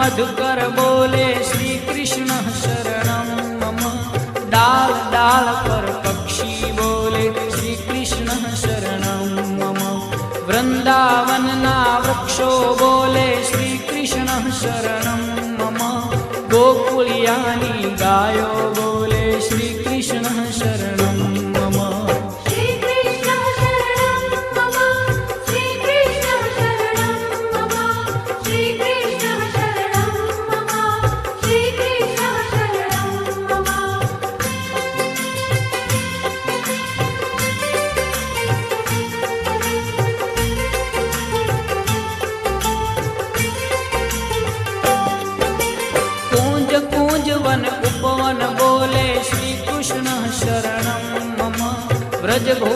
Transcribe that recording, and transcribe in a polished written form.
मधुकर बोले श्री कृष्ण शरणं मम। डाल डाल पर पक्षी बोले श्री कृष्ण शरणं मम। वृंदावन ना वृक्षो बोले श्री कृष्ण शरणं मम। गोकुलियानी गायो बोले श्री कृष्ण शरणं मम। श्री कृष्ण शरणं मम। श्री कृष्ण शरणं मम। श्री कृष्ण शरणं मम। श्री कृष्ण शरणं मम। कूंज कूंज वन उपवन बोले श्री कृष्ण शरणं मम। व्रज भू